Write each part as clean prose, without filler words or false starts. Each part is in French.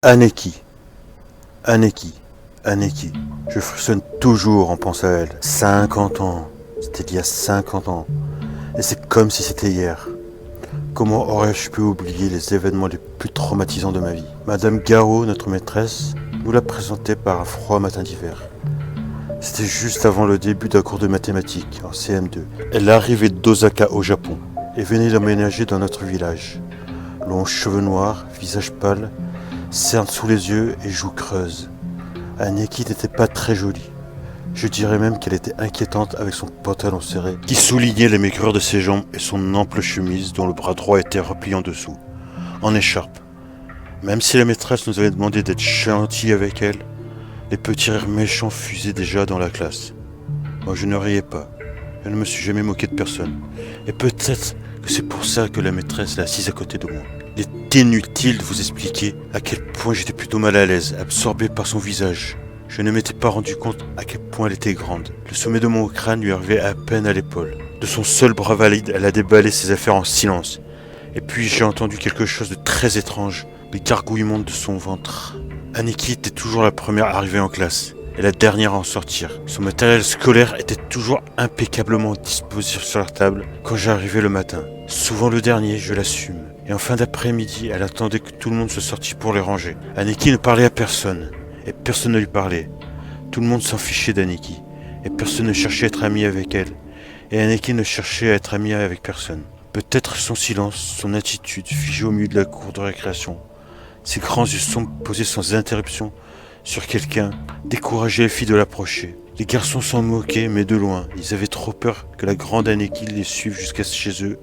Aneki, Aneki, Aneki. Je frissonne toujours en pensant à elle. 50 ans. C'était il y a 50 ans. Et c'est comme si c'était hier. Comment aurais-je pu oublier les événements les plus traumatisants de ma vie? Madame Garou, notre maîtresse, nous l'a présentait par un froid matin d'hiver. C'était juste avant le début d'un cours de mathématiques, en CM2. Elle arrivait d'Osaka au Japon et venait d'emménager dans notre village. Longs cheveux noirs, visage pâle, cernes sous les yeux et joues creuses. Aneki n'était pas très jolie. Je dirais même qu'elle était inquiétante avec son pantalon serré, qui soulignait les maigreurs de ses jambes et son ample chemise dont le bras droit était replié en dessous, en écharpe. Même si la maîtresse nous avait demandé d'être gentils avec elle, les petits rires méchants fusaient déjà dans la classe. Moi je ne riais pas, je ne me suis jamais moqué de personne. Et peut-être que c'est pour ça que la maîtresse l'a assise à côté de moi. Il est inutile de vous expliquer à quel point j'étais plutôt mal à l'aise, absorbé par son visage. Je ne m'étais pas rendu compte à quel point elle était grande. Le sommet de mon crâne lui arrivait à peine à l'épaule. De son seul bras valide, elle a déballé ses affaires en silence. Et puis j'ai entendu quelque chose de très étrange, le gargouillement de son ventre. Aneki était toujours la première arrivée en classe et la dernière à en sortir. Son matériel scolaire était toujours impeccablement disposé sur la table quand j'arrivais le matin. Souvent le dernier, je l'assume. Et en fin d'après-midi, elle attendait que tout le monde se sortît pour les ranger. Aneki ne parlait à personne, et personne ne lui parlait. Tout le monde s'en fichait d'Aneki, et personne ne cherchait à être ami avec elle. Et Aneki ne cherchait à être ami avec personne. Peut-être son silence, son attitude figée au milieu de la cour de récréation, ses grands yeux sombres posés sans interruption sur quelqu'un, décourageaient les filles de l'approcher. Les garçons s'en moquaient, mais de loin. Ils avaient trop peur que la grande Aneki les suive jusqu'à chez eux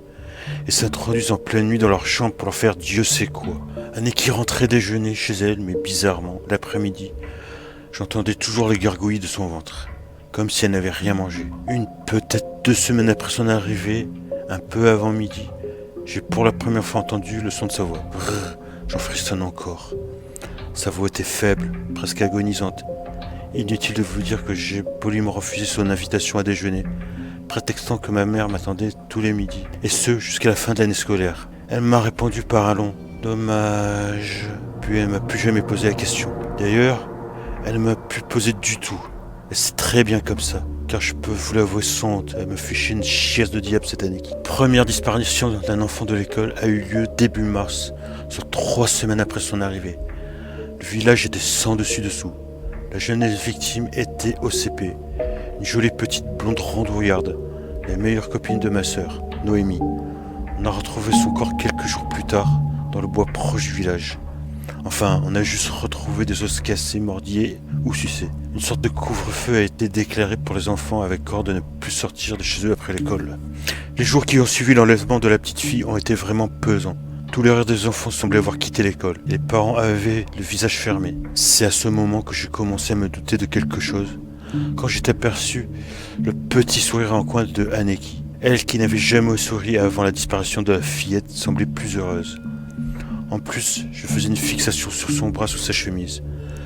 et s'introduisent en pleine nuit dans leur chambre pour leur faire Dieu sait quoi. Aneki rentrait déjeuner chez elle, mais bizarrement, l'après-midi, j'entendais toujours les gargouillis de son ventre, comme si elle n'avait rien mangé. Peut-être 2 semaines après son arrivée, un peu avant midi, j'ai pour la première fois entendu le son de sa voix. Brrr, j'en frissonne encore. Sa voix était faible, presque agonisante. Inutile de vous dire que j'ai poliment refusé son invitation à déjeuner, prétextant que ma mère m'attendait tous les midis, et ce jusqu'à la fin de l'année scolaire. Elle m'a répondu par un long « dommage », puis elle m'a plus jamais posé la question. D'ailleurs, elle ne m'a plus posé du tout, et c'est très bien comme ça, car je peux vous l'avouer sans honte, elle me fait chier une chiasse de diable cette année. Première disparition d'un enfant de l'école a eu lieu début mars, soit 3 semaines après son arrivée. Le village était sans dessus-dessous. La jeunesse victime était au CP, une jolie petite blonde rondouillarde, la meilleure copine de ma sœur, Noémie. On a retrouvé son corps quelques jours plus tard, dans le bois proche du village. Enfin, on a juste retrouvé des os cassés, mordillés ou sucés. Une sorte de couvre-feu a été déclaré pour les enfants avec ordre de ne plus sortir de chez eux après l'école. Les jours qui ont suivi l'enlèvement de la petite fille ont été vraiment pesants. Tous les rires des enfants semblaient avoir quitté l'école. Les parents avaient le visage fermé. C'est à ce moment que j'ai commencé à me douter de quelque chose, quand j'ai aperçu le petit sourire en coin de Aneki. Elle qui n'avait jamais souri avant la disparition de la fillette semblait plus heureuse. En plus, je faisais une fixation sur son bras sous sa chemise.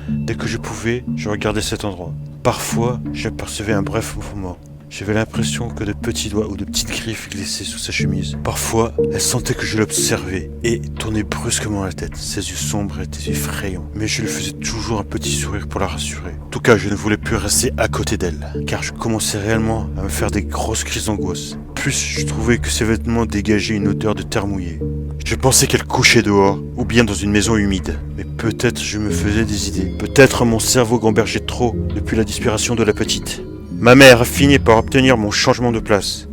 Dès que je pouvais, je regardais cet endroit. Parfois, j'apercevais un bref mouvement. J'avais l'impression que de petits doigts ou de petites griffes glissaient sous sa chemise. Parfois, elle sentait que je l'observais et tournait brusquement la tête. Ses yeux sombres étaient effrayants, mais je lui faisais toujours un petit sourire pour la rassurer. En tout cas, je ne voulais plus rester à côté d'elle, car je commençais réellement à me faire des grosses crises d'angoisse. Plus, je trouvais que ses vêtements dégageaient une odeur de terre mouillée. Je pensais qu'elle couchait dehors, ou bien dans une maison humide. Mais peut-être je me faisais des idées. Peut-être mon cerveau gambergeait trop depuis la disparition de la petite. Ma mère a fini par obtenir mon changement de place.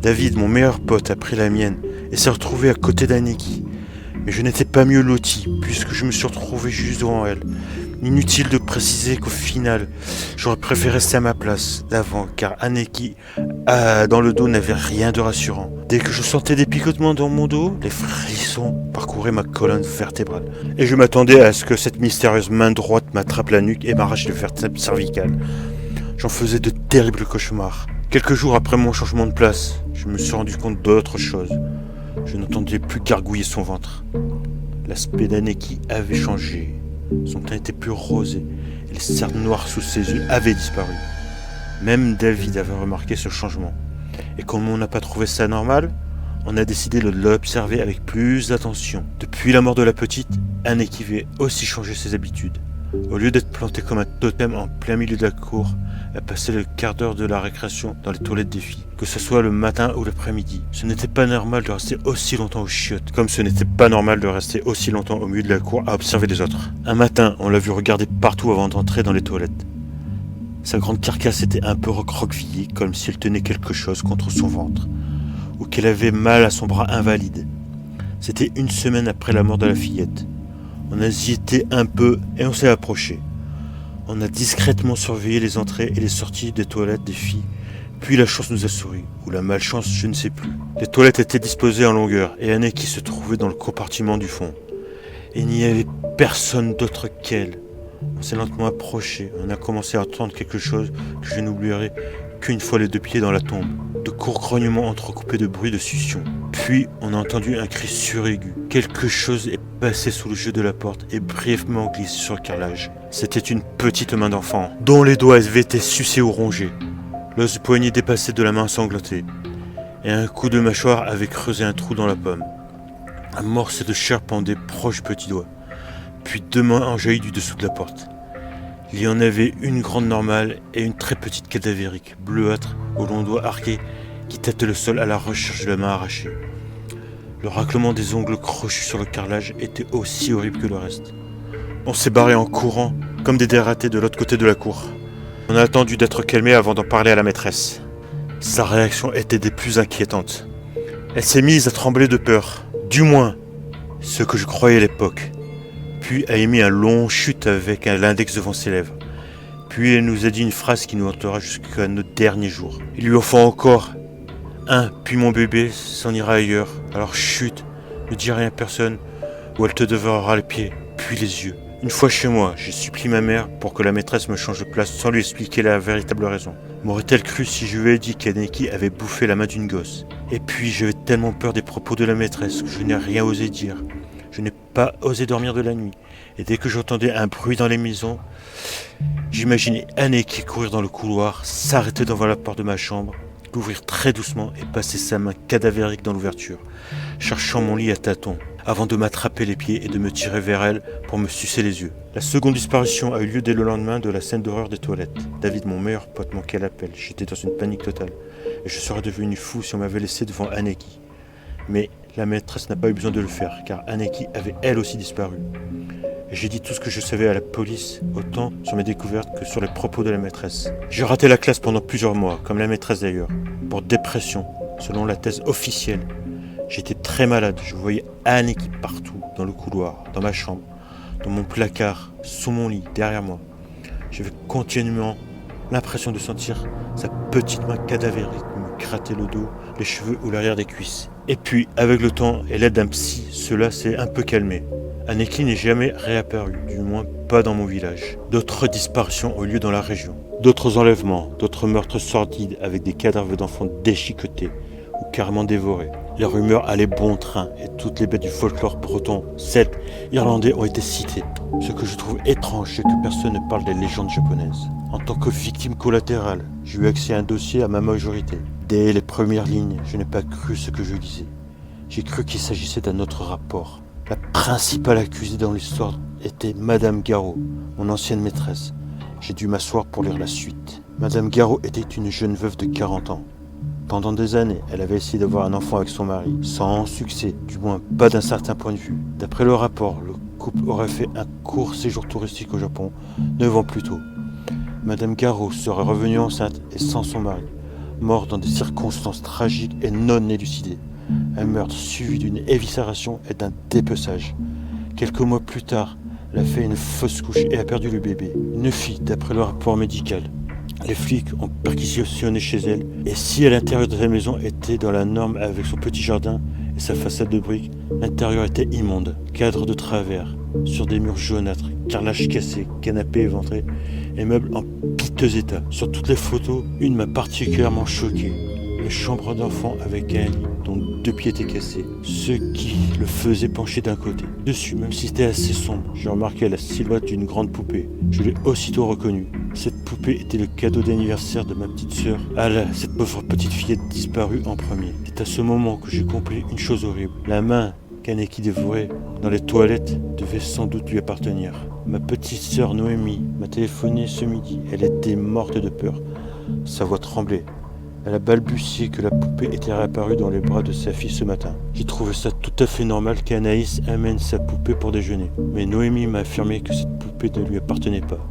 David, mon meilleur pote, a pris la mienne et s'est retrouvé à côté d'Aneki. Mais je n'étais pas mieux loti, puisque je me suis retrouvé juste devant elle. Inutile de préciser qu'au final, j'aurais préféré rester à ma place d'avant, car Aneki, dans le dos, n'avait rien de rassurant. Dès que je sentais des picotements dans mon dos, les frissons parcouraient ma colonne vertébrale. Et je m'attendais à ce que cette mystérieuse main droite m'attrape la nuque et m'arrache le vertèbre cervical. J'en faisais de terribles cauchemars. Quelques jours après mon changement de place, je me suis rendu compte d'autre chose. Je n'entendais plus gargouiller son ventre. L'aspect d'Aneki avait changé. Son teint était plus rosé et les cernes noires sous ses yeux avaient disparu. Même David avait remarqué ce changement. Et comme on n'a pas trouvé ça normal, on a décidé de l'observer avec plus d'attention. Depuis la mort de la petite, Anneki avait aussi changé ses habitudes. Au lieu d'être plantée comme un totem en plein milieu de la cour, elle passait le quart d'heure de la récréation dans les toilettes des filles, que ce soit le matin ou l'après-midi. Ce n'était pas normal de rester aussi longtemps aux chiottes, comme ce n'était pas normal de rester aussi longtemps au milieu de la cour à observer les autres. Un matin, on l'a vu regarder partout avant d'entrer dans les toilettes. Sa grande carcasse était un peu recroquevillée, comme si elle tenait quelque chose contre son ventre, ou qu'elle avait mal à son bras invalide. C'était une semaine après la mort de la fillette. On a hésité un peu et on s'est approché. On a discrètement surveillé les entrées et les sorties des toilettes des filles, puis la chance nous a souri, ou la malchance, je ne sais plus. Les toilettes étaient disposées en longueur et Anneki se trouvait dans le compartiment du fond. Et il n'y avait personne d'autre qu'elle. On s'est lentement approché, on a commencé à entendre quelque chose que je n'oublierai qu'une fois les deux pieds dans la tombe. De courts grognements entrecoupés de bruits de succion. Puis on a entendu un cri suraigu. Quelque chose est passé sous le jeu de la porte et brièvement glissé sur le carrelage. C'était une petite main d'enfant, dont les doigts avaient été sucés ou rongés. L'os du poignet dépassait de la main ensanglantée, et un coup de mâchoire avait creusé un trou dans la pomme. Un morceau de chair pendait proche du petit doigt, puis deux mains en jaillit du dessous de la porte. Il y en avait une grande normale et une très petite cadavérique, bleuâtre, aux longs doigts arqués, qui tâtait le sol à la recherche de la main arrachée. Le raclement des ongles crochus sur le carrelage était aussi horrible que le reste. On s'est barré en courant, comme des dératés de l'autre côté de la cour. On a attendu d'être calmé avant d'en parler à la maîtresse. Sa réaction était des plus inquiétantes. Elle s'est mise à trembler de peur, du moins, ce que je croyais à l'époque. Puis a émis un long chute avec l'index devant ses lèvres. Puis elle nous a dit une phrase qui nous hantera jusqu'à nos derniers jours. Il lui en faut encore un, puis mon bébé s'en ira ailleurs. Alors chut, ne dis rien à personne, ou elle te dévorera les pieds, puis les yeux. Une fois chez moi, j'ai supplié ma mère pour que la maîtresse me change de place sans lui expliquer la véritable raison. M'aurait-elle cru si je lui ai dit qu'Anneki avait bouffé la main d'une gosse? Et puis j'avais tellement peur des propos de la maîtresse que je n'ai rien osé dire. Je n'ai pas osé dormir de la nuit. Et dès que j'entendais un bruit dans les maisons, j'imaginais Anneki courir dans le couloir, s'arrêter devant la porte de ma chambre, l'ouvrir très doucement et passer sa main cadavérique dans l'ouverture, cherchant mon lit à tâtons, avant de m'attraper les pieds et de me tirer vers elle pour me sucer les yeux. La seconde disparition a eu lieu dès le lendemain de la scène d'horreur des toilettes. David, mon meilleur pote, manquait l'appel. J'étais dans une panique totale. Et je serais devenu fou si on m'avait laissé devant Anneki. Mais la maîtresse n'a pas eu besoin de le faire, car Anneki avait elle aussi disparu. Et j'ai dit tout ce que je savais à la police, autant sur mes découvertes que sur les propos de la maîtresse. J'ai raté la classe pendant plusieurs mois, comme la maîtresse d'ailleurs, pour dépression, selon la thèse officielle. J'étais très malade, je voyais Anneki partout, dans le couloir, dans ma chambre, dans mon placard, sous mon lit, derrière moi. J'avais continuellement l'impression de sentir sa petite main cadavérique me gratter le dos, les cheveux ou l'arrière des cuisses. Et puis, avec le temps et l'aide d'un psy, cela s'est un peu calmé. Anneki n'est jamais réapparue, du moins pas dans mon village. D'autres disparitions ont lieu dans la région. D'autres enlèvements, d'autres meurtres sordides avec des cadavres d'enfants déchiquetés ou carrément dévorés. Les rumeurs allaient bon train et toutes les bêtes du folklore breton, celtes, irlandais ont été citées. Ce que je trouve étrange, c'est que personne ne parle des légendes japonaises. En tant que victime collatérale, j'ai eu accès à un dossier à ma majorité. Dès les premières lignes, je n'ai pas cru ce que je lisais. J'ai cru qu'il s'agissait d'un autre rapport. La principale accusée dans l'histoire était Madame Garot, mon ancienne maîtresse. J'ai dû m'asseoir pour lire la suite. Madame Garot était une jeune veuve de 40 ans. Pendant des années, elle avait essayé d'avoir un enfant avec son mari, sans succès, du moins pas d'un certain point de vue. D'après le rapport, le couple aurait fait un court séjour touristique au Japon, 9 ans plus tôt. Madame Garot serait revenue enceinte et sans son mari, mort dans des circonstances tragiques et non élucidées. Un meurtre suivi d'une éviscération et d'un dépeçage. Quelques mois plus tard, elle a fait une fausse couche et a perdu le bébé. Une fille, d'après le rapport médical. Les flics ont perquisitionné chez elle, et si à l'intérieur de sa maison était dans la norme avec son petit jardin et sa façade de briques, l'intérieur était immonde. Cadre de travers, sur des murs jaunâtres, carrelage cassé, canapé éventré, et meubles en piteux état. Sur toutes les photos, une m'a particulièrement choqué. Une chambre d'enfant avec un lit dont 2 pieds étaient cassés, ce qui le faisait pencher d'un côté. Dessus, même si c'était assez sombre, j'ai remarqué la silhouette d'une grande poupée. Je l'ai aussitôt reconnue. Cette poupée était le cadeau d'anniversaire de ma petite sœur. Ah là, cette pauvre petite fillette disparue en premier. C'est à ce moment que j'ai compris une chose horrible. La main qu'Aneki dévorait dans les toilettes devait sans doute lui appartenir. Ma petite sœur Noémie m'a téléphoné ce midi. Elle était morte de peur. Sa voix tremblait. Elle a balbutié que la poupée était réapparue dans les bras de sa fille ce matin. J'ai trouvé ça tout à fait normal qu'Anaïs amène sa poupée pour déjeuner. Mais Noémie m'a affirmé que cette poupée ne lui appartenait pas,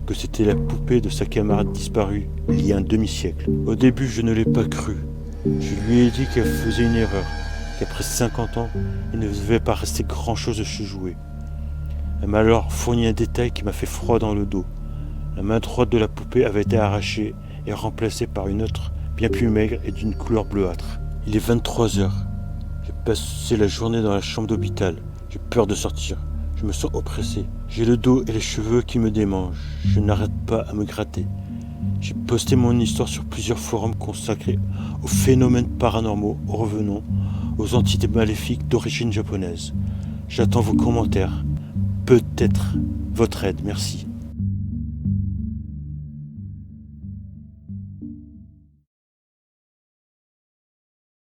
que c'était la poupée de sa camarade disparue il y a un demi-siècle. Au début, je ne l'ai pas cru. Je lui ai dit qu'elle faisait une erreur, qu'après 50 ans, il ne devait pas rester grand-chose de ce jouet. Elle m'a alors fourni un détail qui m'a fait froid dans le dos. La main droite de la poupée avait été arrachée et remplacée par une autre, bien plus maigre et d'une couleur bleuâtre. Il est 23 heures. J'ai passé la journée dans la chambre d'hôpital. J'ai peur de sortir. Je me sens oppressé. J'ai le dos et les cheveux qui me démangent. Je n'arrête pas à me gratter. J'ai posté mon histoire sur plusieurs forums consacrés aux phénomènes paranormaux, aux revenants, aux entités maléfiques d'origine japonaise. J'attends vos commentaires. Peut-être votre aide. Merci.